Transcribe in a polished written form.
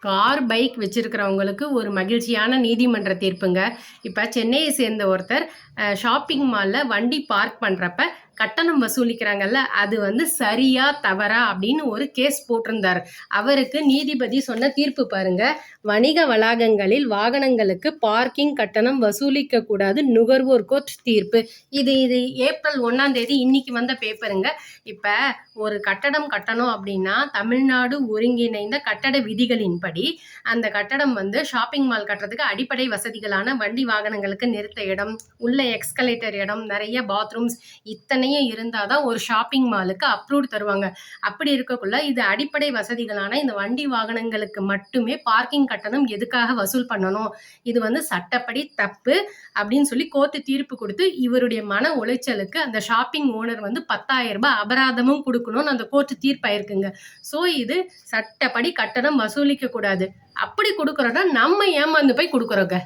Car, bike வச்சிருக்கிறவங்களுக்கு ஒரு மகிழ்ச்சியான நீதிமன்ற தீர்ப்புங்க. இப்ப சென்னையை சேர்ந்த ஒருத்தர் ஷாப்பிங் மால்ல வண்டி பார்க் பண்றப்ப கட்டணம் வசூலிக்கிறாங்கல்ல, அது வந்து சரியா தவறா அப்படின்னு ஒரு கேஸ் போட்டிருந்தார். அவருக்கு நீதிபதி சொன்ன தீர்ப்பு பாருங்க. வணிக வளாகங்களில் வாகனங்களுக்கு பார்க்கிங் கட்டணம் வசூலிக்க கூடாது, நுகர்வோர் கோர்ட் தீர்ப்பு. இது ஏப்ரல் 1 இன்னைக்கு வந்த பேப்பருங்க. இப்ப ஒரு கட்டடம் கட்டணும் அப்படின்னா தமிழ்நாடு ஒருங்கிணைந்த கட்டட விதிகளின்படி அந்த கட்டடம் வந்து ஷாப்பிங் மால் கட்டுறதுக்கு அடிப்படை வசதிகளான வண்டி வாகனங்களுக்கு நிறுத்த இடம், உள்ள எக்ஸ்கலேட்டர் இடம், நிறைய பாத்ரூம்ஸ் இத்தனையும் இருந்தாதான் ஒரு ஷாப்பிங் மாலுக்கு அப்ரூவ் தருவாங்க. அப்படி இருக்கக்குள்ள இது அடிப்படை வசதிகளான இந்த வண்டி வாகனங்களுக்கு மட்டுமே பார்க்கிங் கட்டணம் எதுக்காக வசூல் பண்ணணும், இது வந்து சட்டப்படி தப்பு அப்படின்னு சொல்லி கோர்ட்டு தீர்ப்பு கொடுத்து இவருடைய மன உளைச்சலுக்கு அந்த ஷாப்பிங் ஓனர் வந்து 10,000 ரூபாய் அபராதமும் கொடுக்கணும்னு அந்த கோர்ட்டு தீர்ப்பாயிருக்குங்க. ஸோ இது சட்டப்படி கட்டணம் வசூலிக்க கூடாது. அப்படி கொடுக்குறோன்னா நம்ம ஏமாந்து போய் கொடுக்குறோங்க.